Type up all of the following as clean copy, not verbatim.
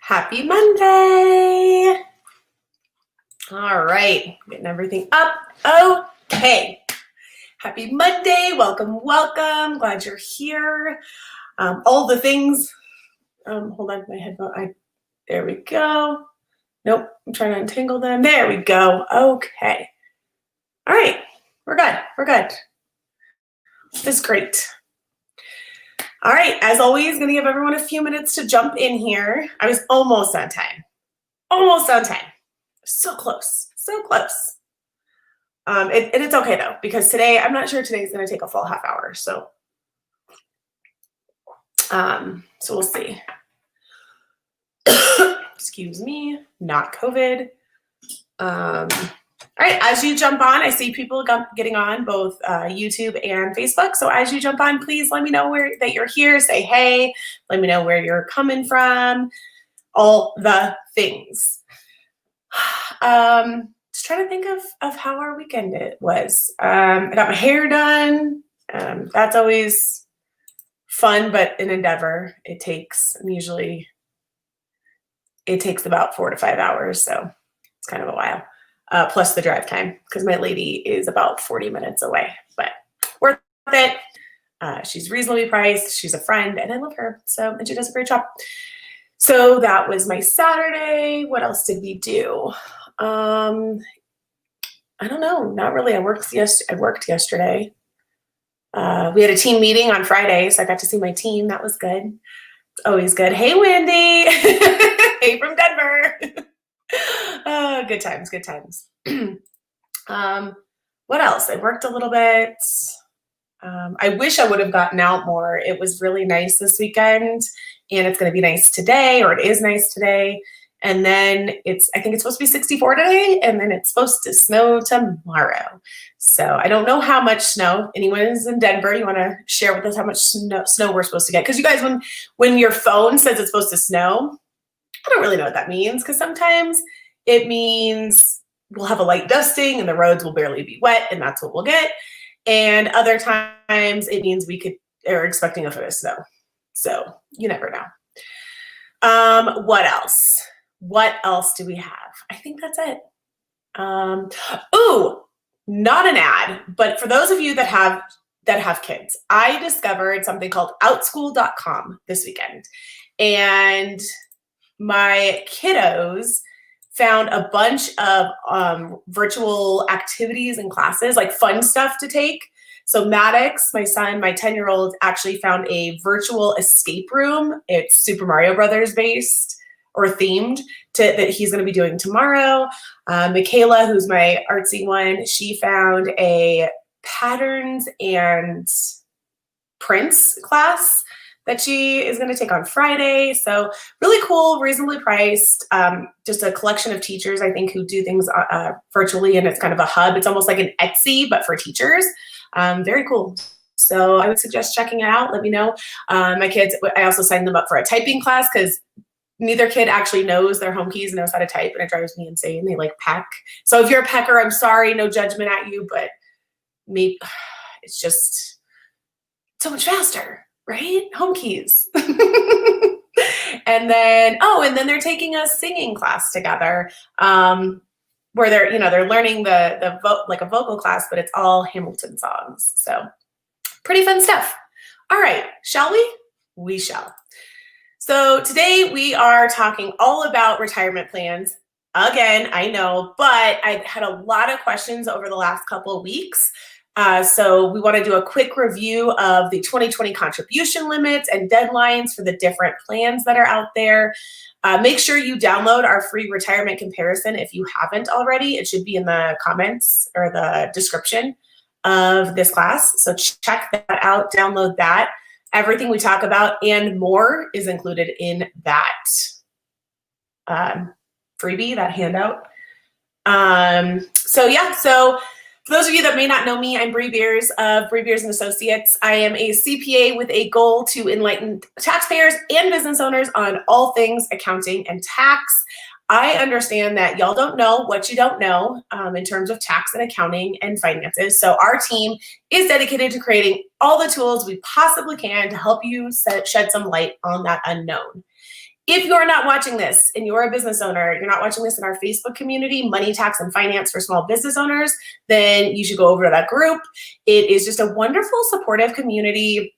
Happy Monday. All right, getting everything up. Okay. Happy Monday. Welcome, welcome. Glad you're here. All the things. Hold on, my headphone. There we go. Nope, I'm trying to untangle them. There we go. Okay. All right, we're good. We're good. This is great. All right, as always, going to give everyone a few minutes to jump in here. I was almost on time. Almost on time. So close. So close. And it's okay, though, because today, I'm not sure today's going to take a full half hour. So we'll see. Excuse me. Not COVID. All right, as you jump on, I see people getting on both YouTube and Facebook. So as you jump on, please let me know that you're here. Say hey. Let me know where you're coming from. All the things. Just trying to think of how our weekend was. I got my hair done. That's always fun, but an endeavor. It takes about 4 to 5 hours, so it's kind of a while. Plus the drive time, because my lady is about 40 minutes away, but worth it. She's reasonably priced. She's a friend, and I love her. And she does a great job. So that was my Saturday. What else did we do? I don't know. Not really. I worked yesterday. We had a team meeting on Friday, so I got to see my team. That was good. It's always good. Hey, Wendy. Hey, from Denver. Good times, good times. What else? I worked a little bit. I wish I would have gotten out more. It was really nice this weekend, and it's going to be nice today, or it is nice today. And then I think it's supposed to be 64 today, and then it's supposed to snow tomorrow. So I don't know how much snow. Anyone who's in Denver, you want to share with us how much snow we're supposed to get? Because you guys, when your phone says it's supposed to snow, I don't really know what that means, because sometimes it means we'll have a light dusting and the roads will barely be wet, and that's what we'll get. And other times it means are expecting a foot of snow. So you never know. What else? What else do we have? I think that's it. Not an ad, but for those of you that have kids, I discovered something called outschool.com this weekend. And my kiddos found a bunch of virtual activities and classes, like fun stuff to take. So Maddox, my son, my 10-year-old, actually found a virtual escape room. It's Super Mario Brothers based or themed that he's going to be doing tomorrow. Michaela, who's my artsy one, she found a patterns and prints class that she is going to take on Friday. So really cool, reasonably priced, just a collection of teachers, I think, who do things virtually, and it's kind of a hub. It's almost like an Etsy, but for teachers. Very cool. So I would suggest checking it out. Let me know. My kids, I also signed them up for a typing class, because neither kid actually knows their home keys and knows how to type, and it drives me insane. They peck. So if you're a pecker, I'm sorry, no judgment at you, but it's just so much faster. Right? Home keys. And then they're taking a singing class together, where they're learning the like a vocal class, but it's all Hamilton songs. So pretty fun stuff. All right, shall we? We shall. So today we are talking all about retirement plans. Again, I know, but I had a lot of questions over the last couple of weeks. So we want to do a quick review of the 2020 contribution limits and deadlines for the different plans that are out there. Make sure you download our free retirement comparison if you haven't already. It should be in the comments or the description of this class. So check that out, download that. Everything we talk about and more is included in that freebie, that handout. So for those of you that may not know me, I'm Bree Beers of Bree Beers & Associates. I am a CPA with a goal to enlighten taxpayers and business owners on all things accounting and tax. I understand that y'all don't know what you don't know in terms of tax and accounting and finances. So our team is dedicated to creating all the tools we possibly can to help you shed some light on that unknown. If you're not watching this and you're a business owner, you're not watching this in our Facebook community, Money, Tax, and Finance for Small Business Owners, then you should go over to that group. It is just a wonderful, supportive community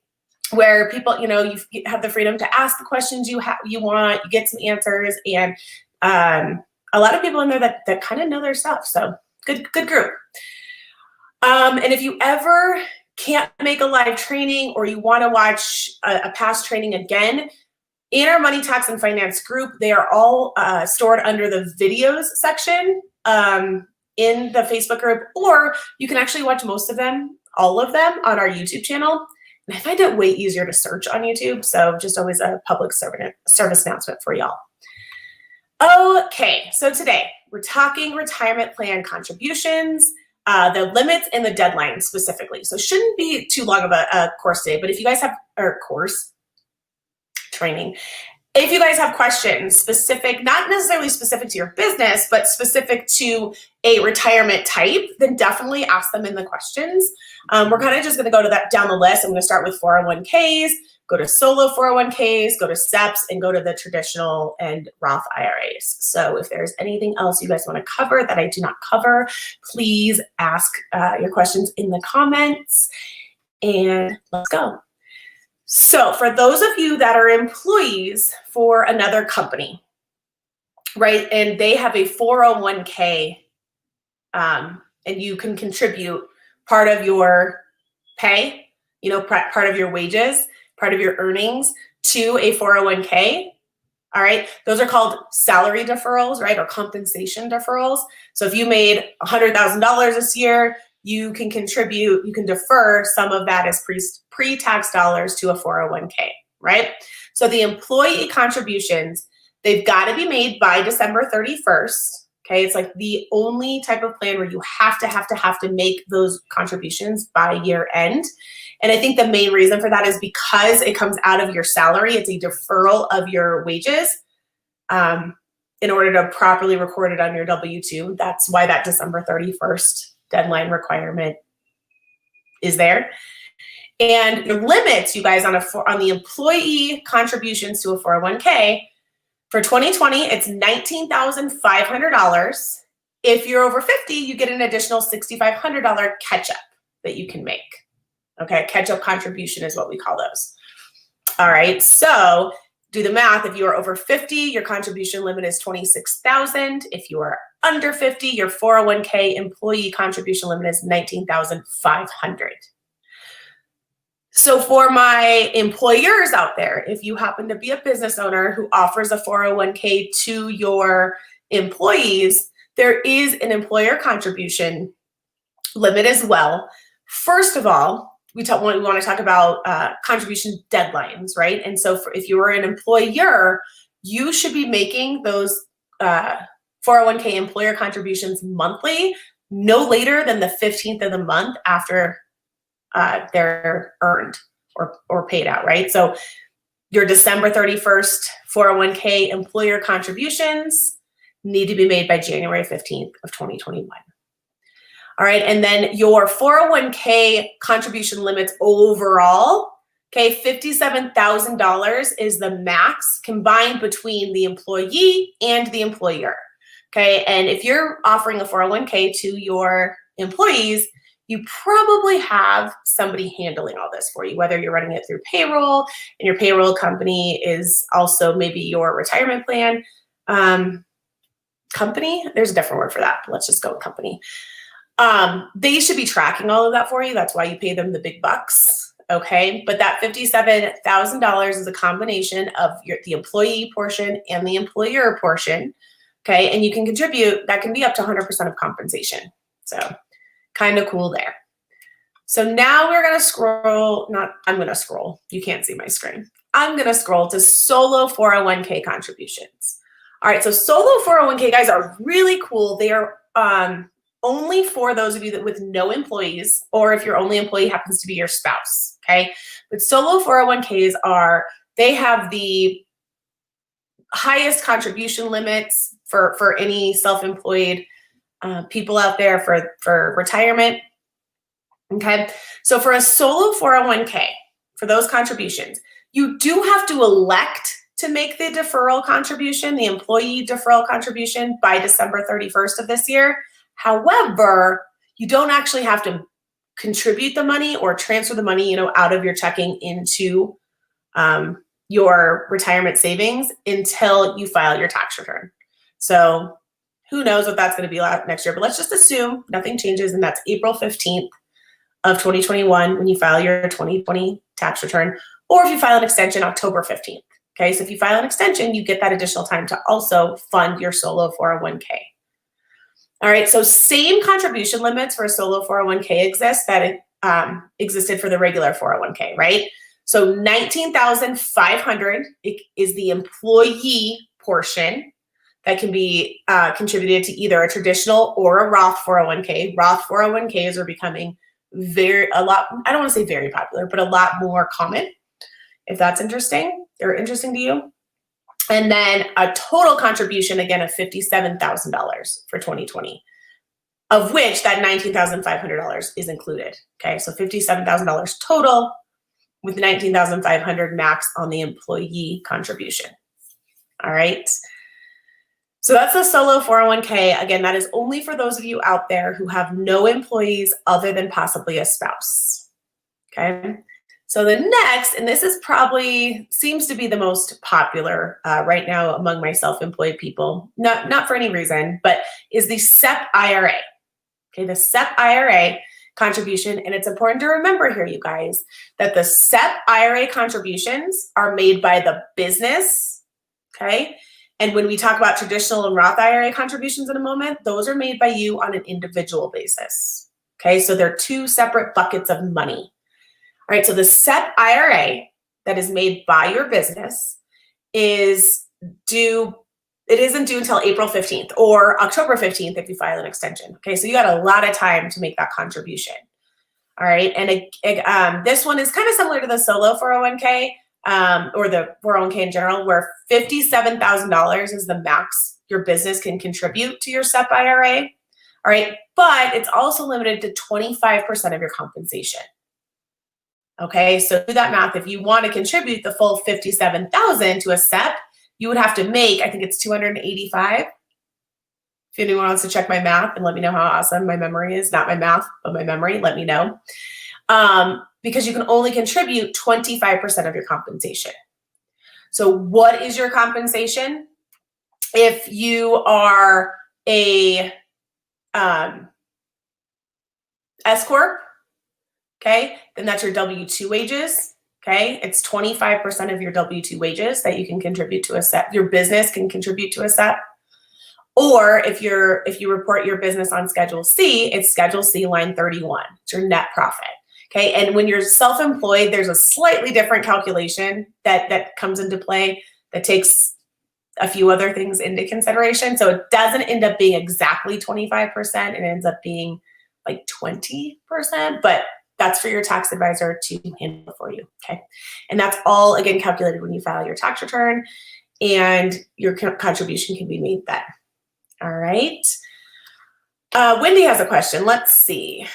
where people, you have the freedom to ask the questions you want, you get some answers, and a lot of people in there that kind of know their stuff. So good group. And if you ever can't make a live training or you want to watch a past training again, in our Money, Tax, and Finance group, they are all stored under the videos section in the Facebook group, or you can actually watch most of them, all of them, on our YouTube channel. And I find it way easier to search on YouTube, so just always a public service announcement for y'all. Okay, so today we're talking retirement plan contributions, the limits and the deadlines specifically. So shouldn't be too long of a course today, but if you guys have, training. If you guys have questions specific, not necessarily specific to your business, but specific to a retirement type, then definitely ask them in the questions. We're kind of just going to go to down the list. I'm going to start with 401ks, go to solo 401ks, go to SEPs, and go to the traditional and Roth IRAs. So if there's anything else you guys want to cover that I do not cover, please ask your questions in the comments, and let's go. So for those of you that are employees for another company, right, and they have a 401k, and you can contribute part of your pay, part of your wages, part of your earnings to a 401k, all right, those are called salary deferrals, right, or compensation deferrals. So if you made $100,000 this year, you can contribute, you can defer some of that as pre-tax dollars to a 401k, right? So the employee contributions, they've got to be made by December 31st, okay? It's like the only type of plan where you have to make those contributions by year end. And I think the main reason for that is because it comes out of your salary. It's a deferral of your wages in order to properly record it on your W-2. That's why that December 31st deadline requirement is there. And your limits, you guys, on the employee contributions to a 401k, for 2020, it's $19,500. If you're over 50, you get an additional $6,500 catch-up that you can make. Okay, catch-up contribution is what we call those. All right, so do the math. If you are over 50, your contribution limit is $26,000. If you are under 50, your 401k employee contribution limit is $19,500. So for my employers out there, if you happen to be a business owner who offers a 401k to your employees, there is an employer contribution limit as well. First of all, we want to talk about contribution deadlines, right? And so if you are an employer, you should be making those 401k employer contributions monthly, no later than the 15th of the month after they're earned or paid out, right? So your December 31st 401k employer contributions need to be made by January 15th of 2021. All right, and then your 401k contribution limits overall, okay, $57,000 is the max combined between the employee and the employer, okay? And if you're offering a 401k to your employees, you probably have somebody handling all this for you, whether you're running it through payroll and your payroll company is also maybe your retirement plan company. There's a different word for that, but let's just go with company. They should be tracking all of that for you. That's why you pay them the big bucks, okay? But that $57,000 is a combination of the employee portion and the employer portion, okay? And you can contribute, that can be up to 100% of compensation. So kind of cool there. So now we're gonna I'm gonna scroll. You can't see my screen. I'm gonna scroll to solo 401k contributions. All right, so solo 401k guys are really cool. They are only for those of you that with no employees, or if your only employee happens to be your spouse, okay? But solo 401ks they have the highest contribution limits for any self-employed people out there for retirement, okay? So for a solo 401k, for those contributions, you do have to elect to make the deferral contribution, the employee deferral contribution by December 31st of this year. However, you don't actually have to contribute the money or transfer the money, out of your checking into your retirement savings until you file your tax return. So who knows what that's going to be like next year, but let's just assume nothing changes, and that's April 15th of 2021 when you file your 2020 tax return, or if you file an extension, October 15th. Okay, so if you file an extension, you get that additional time to also fund your solo 401k. All right, so same contribution limits for a solo 401k exist that existed for the regular 401k, right? So $19,500 is the employee portion that can be contributed to either a traditional or a Roth 401k. Roth 401ks are becoming I don't want to say very popular, but a lot more common, if that's interesting or interesting to you. And then a total contribution, again, of $57,000 for 2020, of which that $19,500 is included. Okay, so $57,000 total with $19,500 max on the employee contribution. All right. So that's the solo 401k. Again, that is only for those of you out there who have no employees other than possibly a spouse. Okay. So the next, and this is probably seems to be the most popular right now among my self-employed people, not for any reason, but is the Sep Ira. Okay, the Sep Ira contribution, and it's important to remember here, you guys, that the Sep Ira contributions are made by the business. Okay. And when we talk about traditional and Roth IRA contributions in a moment, those are made by you on an individual basis. Okay, so they're two separate buckets of money. All right, so the Sep IRA that is made by your business isn't due until April 15th or October 15th if you file an extension. Okay, so you got a lot of time to make that contribution. All right, and this one is kind of similar to the solo 401k. Or the 401k in general, where $57,000 is the max your business can contribute to your Sep IRA. All right, but it's also limited to 25% of your compensation. Okay, so do that math. If you want to contribute the full $57,000 to a Sep, you would have to make, I think it's 285. If anyone wants to check my math and let me know how awesome my memory is, not my math, but my memory, let me know. Because you can only contribute 25% of your compensation. So what is your compensation? If you are a S Corp, okay, then that's your W-2 wages, okay? It's 25% of your W-2 wages that you can contribute to a Sep. Your business can contribute to a Sep. Or if you report your business on Schedule C, it's Schedule C line 31. It's your net profit. Okay, and when you're self-employed, there's a slightly different calculation that comes into play that takes a few other things into consideration. So it doesn't end up being exactly 25%. It ends up being like 20%, but that's for your tax advisor to handle for you. Okay, and that's all, again, calculated when you file your tax return, and your contribution can be made then. All right. Wendy has a question. Let's see.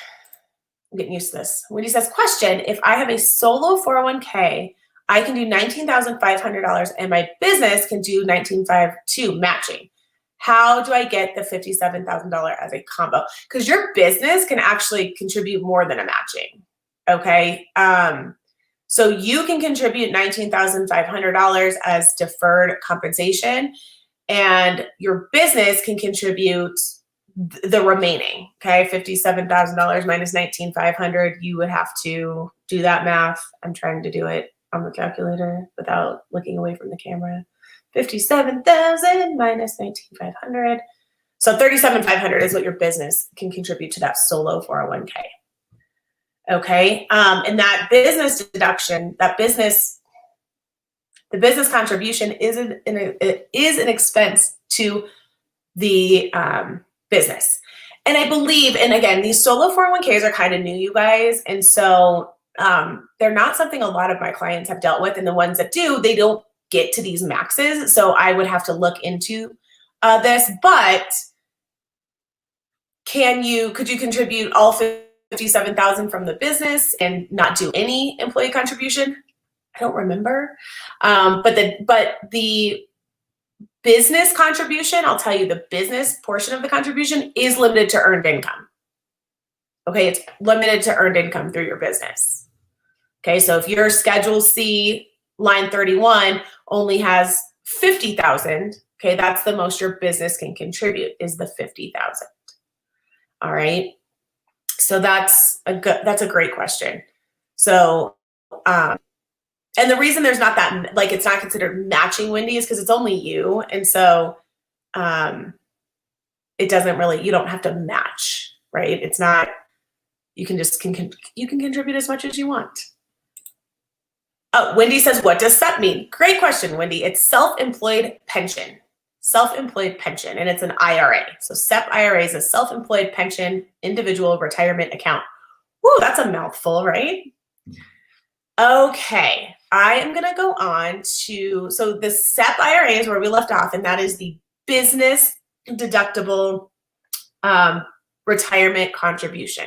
I'm getting used to this. Wendy says, question, if I have a solo 401k, I can do $19,500 and my business can do $19,500 too, matching. How do I get the $57,000 as a combo? Because your business can actually contribute more than a matching, okay? So you can contribute $19,500 as deferred compensation, and your business can contribute the remaining, okay? $57,000 minus $19,500. You would have to do that math. I'm trying to do it on the calculator without looking away from the camera. 57,000 minus 19,500. So 37,500 is what your business can contribute to that solo 401k. Okay, and that business deduction, the business contribution is an expense to the business. And I believe, and again, these solo 401ks are kind of new, you guys, and so they're not something a lot of my clients have dealt with, and the ones that do, they don't get to these maxes. So I would have to look into this, but could you contribute all $57,000 from the business and not do any employee contribution? I don't remember. But the business contribution, I'll tell you, the business portion of the contribution is limited to earned income. Okay, it's limited to earned income through your business. Okay, so if your Schedule C line 31 only has 50,000, okay, that's the most your business can contribute is the 50,000. All right, so that's a great question. So, and the reason there's not that, like, it's not considered matching, Wendy, is because it's only you, and so it doesn't really, you don't have to match, right? It's not, you can contribute as much as you want. Oh, Wendy says, what does SEP mean? Great question, Wendy. It's self-employed pension. Self-employed pension, and it's an IRA. So Sep Ira is a self-employed pension individual retirement account. Woo, that's a mouthful, right? Okay, I am gonna go on to, so the Sep IRA is where we left off, and that is the business deductible retirement contribution.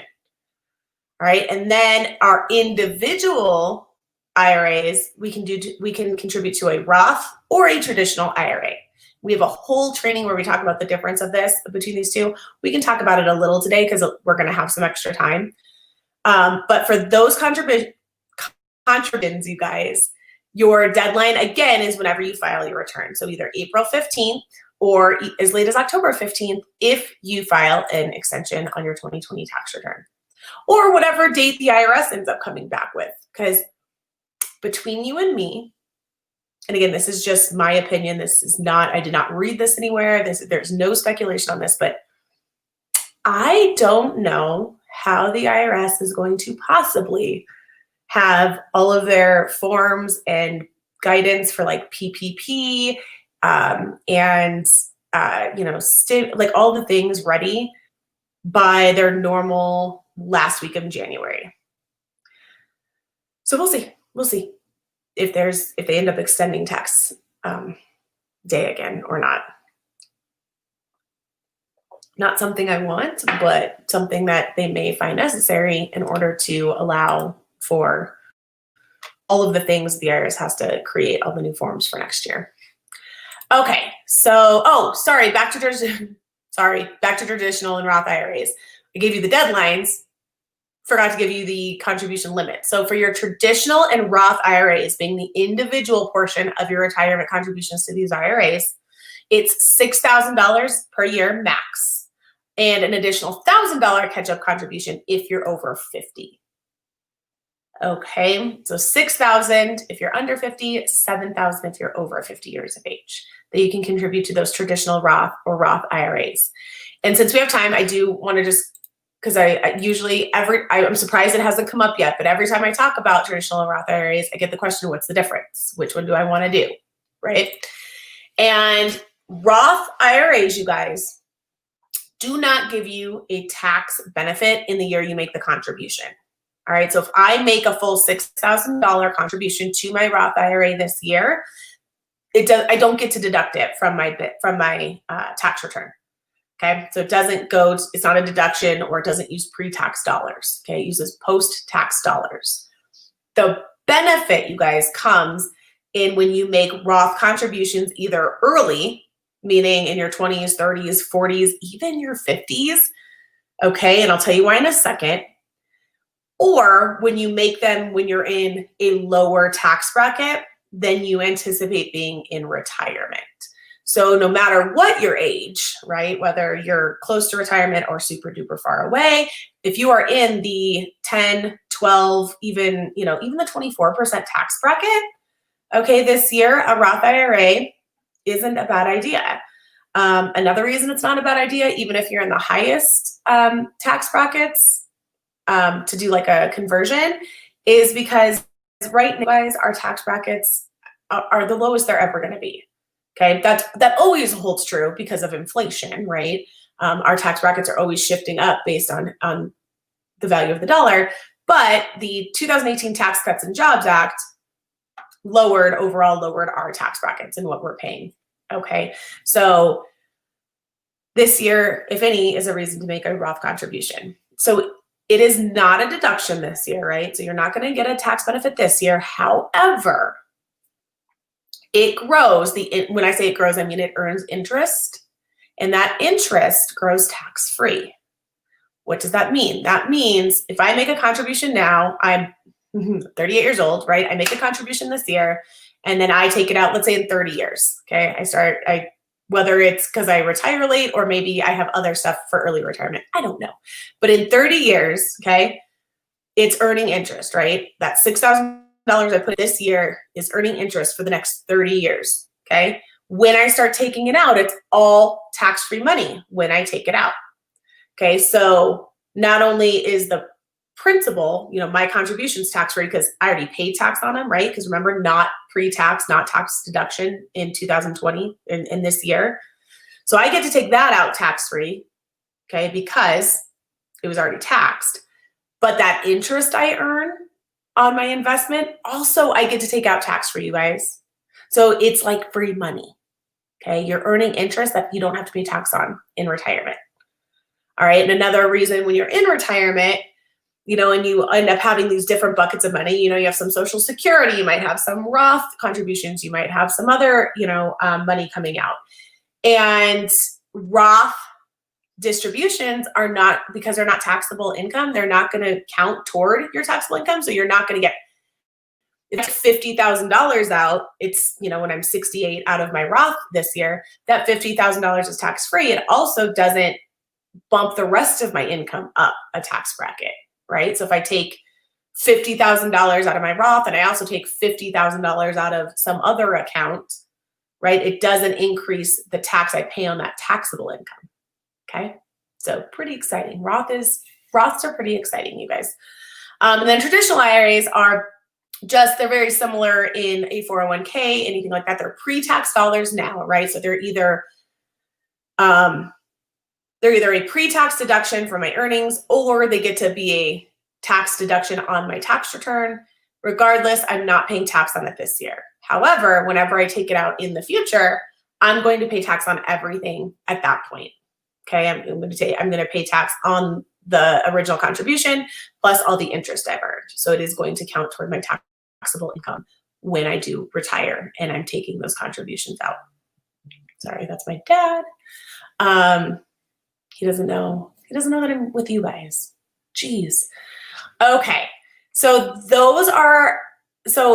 All right, and then our individual IRAs, we can contribute to a Roth or a traditional IRA. We have a whole training where we talk about the difference of this between these two. We can talk about it a little today because we're going to have some extra time. But for those contributions, you guys, your deadline again is whenever you file your return. So either April 15th or as late as October 15th if you file an extension on your 2020 tax return, or whatever date the IRS ends up coming back with. Because between you and me, and again, this is just my opinion. This is not, I did not read this anywhere. There's no speculation on this, but I don't know how the IRS is going to possibly have all of their forms and guidance for like PPP and like all the things ready by their normal last week of January. So we'll see if they end up extending tax day again or not. Not something I want, but something that they may find necessary in order to allow for all of the things the IRS has to create, all the new forms for next year. Okay, so, back to traditional and Roth IRAs. I gave you the deadlines, forgot to give you the contribution limit. So for your traditional and Roth IRAs, being the individual portion of your retirement contributions to these IRAs, it's $6,000 per year max, and an additional $1,000 catch-up contribution if you're over 50. Okay, so $6,000 if you're under 50, $7,000 if you're over 50 years of age, that you can contribute to those traditional Roth or Roth IRAs. And since we have time, I do want to just, because I'm surprised it hasn't come up yet, but every time I talk about traditional and Roth IRAs, I get the question, what's the difference? Which one do I want to do, right? And Roth IRAs, you guys, do not give you a tax benefit in the year you make the contribution. All right, so if I make a full $6,000 contribution to my Roth IRA this year, I don't get to deduct it from my tax return. Okay, so it's not a deduction, or it doesn't use pre-tax dollars. Okay, it uses post-tax dollars. The benefit, you guys, comes in when you make Roth contributions either early, meaning in your 20s, 30s, 40s, even your 50s. Okay, and I'll tell you why in a second. Or when you make them when you're in a lower tax bracket than you anticipate being in retirement. So no matter what your age, right, whether you're close to retirement or super duper far away, if you are in the 10, 12, even the 24% tax bracket, okay, this year, a Roth IRA isn't a bad idea. Another reason it's not a bad idea, even if you're in the highest tax brackets, to do like a conversion, is because right now, guys, our tax brackets are the lowest they're ever going to be. Okay, that always holds true because of inflation, right? Our tax brackets are always shifting up based on the value of the dollar. But the 2018 Tax Cuts and Jobs Act lowered our tax brackets and what we're paying. Okay, so this year, if any, is a reason to make a Roth contribution. So It is not a deduction this year, right? So you're not going to get a tax benefit this year. However, it grows. When I say it grows, I mean it earns interest, and that interest grows tax-free. What does that mean? That means if I make a contribution now, I'm 38 years old, right? I make a contribution this year, and then I take it out, let's say in 30 years, okay? Whether it's because I retire late or maybe I have other stuff for early retirement, I don't know. But in 30 years, okay, it's earning interest, right? That $6,000 I put this year is earning interest for the next 30 years, okay? When I start taking it out, it's all tax-free money when I take it out, okay? So not only is the principal, my contributions tax-free because I already paid tax on them, right? Because remember, not pre-tax, not tax deduction in 2020, in this year. So I get to take that out tax-free, okay, because it was already taxed. But that interest I earn on my investment, also I get to take out tax-free, you guys. So it's like free money, okay? You're earning interest that you don't have to pay tax on in retirement. All right, and another reason when you're in retirement, and you end up having these different buckets of money, you have some Social Security, you might have some Roth contributions, you might have some other, money coming out. And Roth distributions are not, because they're not taxable income, they're not going to count toward your taxable income. So you're not going to get, if $50,000 out, it's, when I'm 68 out of my Roth this year, that $50,000 is tax-free. It also doesn't bump the rest of my income up a tax bracket. Right? So if I take $50,000 out of my Roth and I also take $50,000 out of some other account, right? It doesn't increase the tax I pay on that taxable income. Okay? So pretty exciting. Roths are pretty exciting, you guys. And then traditional IRAs they're very similar in a 401k, anything like that. They're pre-tax dollars now, right? So they're either a pre-tax deduction for my earnings, or they get to be a tax deduction on my tax return. Regardless, I'm not paying tax on it this year. However, whenever I take it out in the future, I'm going to pay tax on everything at that point. Okay, I'm going to pay tax on the original contribution plus all the interest I've earned. So it is going to count toward my taxable income when I do retire and I'm taking those contributions out. Sorry, that's my dad. He doesn't know that I'm with you guys. Jeez. Okay. So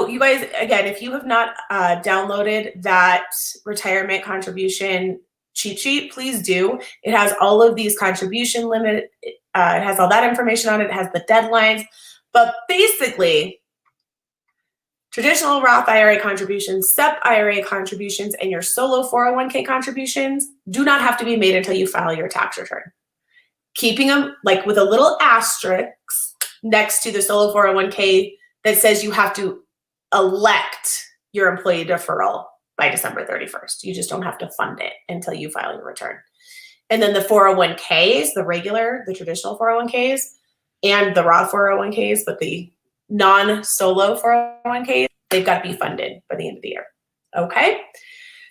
you guys, again, if you have not downloaded that retirement contribution cheat sheet, please do. It has all of these contribution limit. It has all that information on it. It has the deadlines. But basically, traditional Roth IRA contributions, Sep Ira contributions, and your solo 401k contributions do not have to be made until you file your tax return. Keeping them like with a little asterisk next to the solo 401k that says you have to elect your employee deferral by December 31st. You just don't have to fund it until you file your return. And then the 401ks, the traditional 401ks, and the Roth 401ks, but the non-solo 401ks, they've got to be funded by the end of the year. Okay?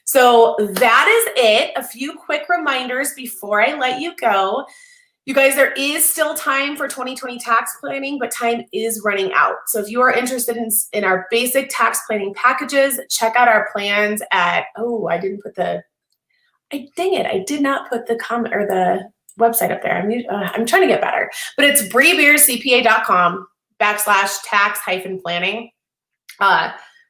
So that is it. A few quick reminders before I let you go. You guys, there is still time for 2020 tax planning, but time is running out. So if you are interested in our basic tax planning packages, check out our plans at, I did not put the comment or the website up there. I'm trying to get better, but it's brebeerscpa.com/tax-planning.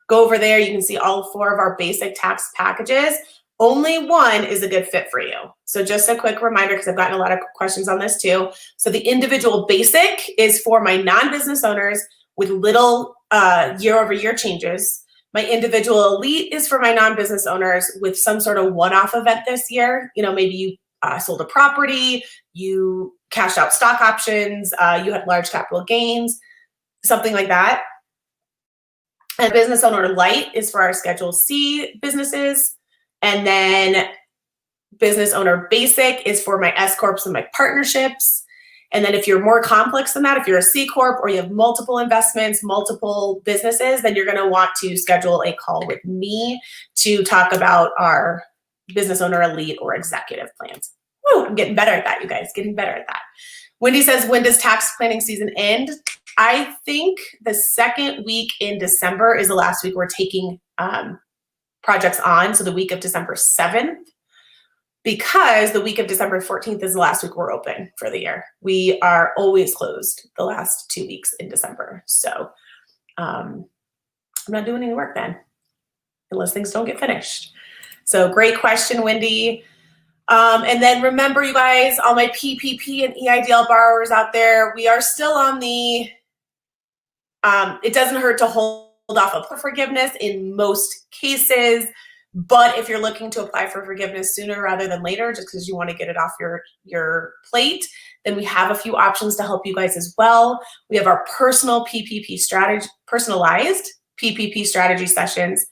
Go over there. You can see all 4 of our basic tax packages. Only one is a good fit for you. So just a quick reminder, because I've gotten a lot of questions on this too. So the individual basic is for my non-business owners with little year-over-year changes. My individual elite is for my non-business owners with some sort of one-off event this year. Maybe you sold a property, you cashed out stock options, you had large capital gains, something like that. And business owner light is for our Schedule C businesses. And then business owner basic is for my S Corps and my partnerships. And then if you're more complex than that, if you're a C Corp or you have multiple investments, multiple businesses, then you're going to want to schedule a call with me to talk about our business owner elite or executive plans. Woo, I'm getting better at that, you guys, getting better at that. Wendy says, when does tax planning season end? I think the second week in December is the last week we're taking projects on. So the week of December 7th, because the week of December 14th is the last week we're open for the year. We are always closed the last 2 weeks in December. So I'm not doing any work then, unless things don't get finished. So great question, Wendy. And then remember, you guys, all my PPP and EIDL borrowers out there, we are still on the, it doesn't hurt to hold off for forgiveness in most cases. But if you're looking to apply for forgiveness sooner rather than later, just because you want to get it off your plate, then we have a few options to help you guys as well. We have our personalized PPP strategy sessions,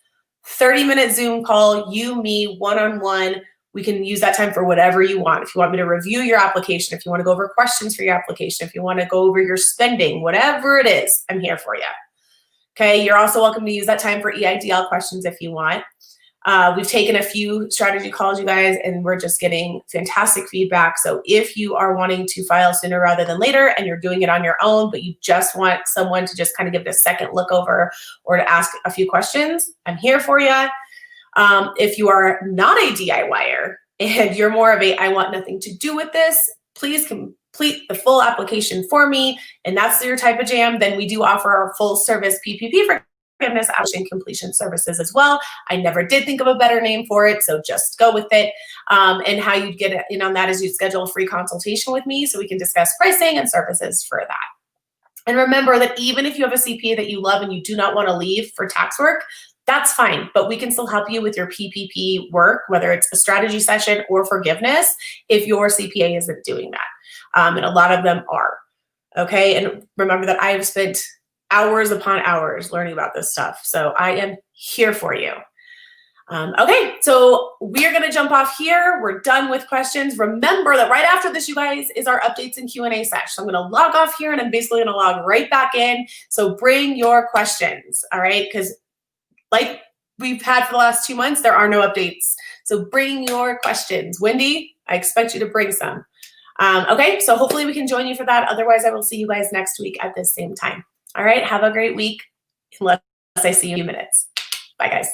30-minute Zoom call, you, me, one-on-one. We can use that time for whatever you want. If you want me to review your application, if you want to go over questions for your application, if you want to go over your spending, whatever it is, I'm here for you. Okay, you're also welcome to use that time for EIDL questions if you want. We've taken a few strategy calls, you guys, and we're just getting fantastic feedback. So if you are wanting to file sooner rather than later and you're doing it on your own, but you just want someone to just kind of give it a second look over or to ask a few questions, I'm here for you. If you are not a DIYer and you're more of a, I want nothing to do with this, please complete the full application for me, and that's your type of jam, then we do offer our full service PPP forgiveness application completion services as well. I never did think of a better name for it, so just go with it. And how you'd get in on that is you'd schedule a free consultation with me so we can discuss pricing and services for that. And remember that even if you have a CPA that you love and you do not want to leave for tax work, that's fine, but we can still help you with your PPP work, whether it's a strategy session or forgiveness, if your CPA isn't doing that. And a lot of them are, okay? And remember that I have spent hours upon hours learning about this stuff, so I am here for you. Okay, so we're gonna jump off here. We're done with questions. Remember that right after this, you guys, is our updates and Q&A session. So I'm gonna log off here and I'm basically gonna log right back in. So bring your questions, all right? Because like we've had for the last 2 months, there are no updates. So bring your questions. Wendy, I expect you to bring some. Okay, so hopefully we can join you for that. Otherwise, I will see you guys next week at this same time. All right, have a great week, unless I see you in a few minutes. Bye, guys.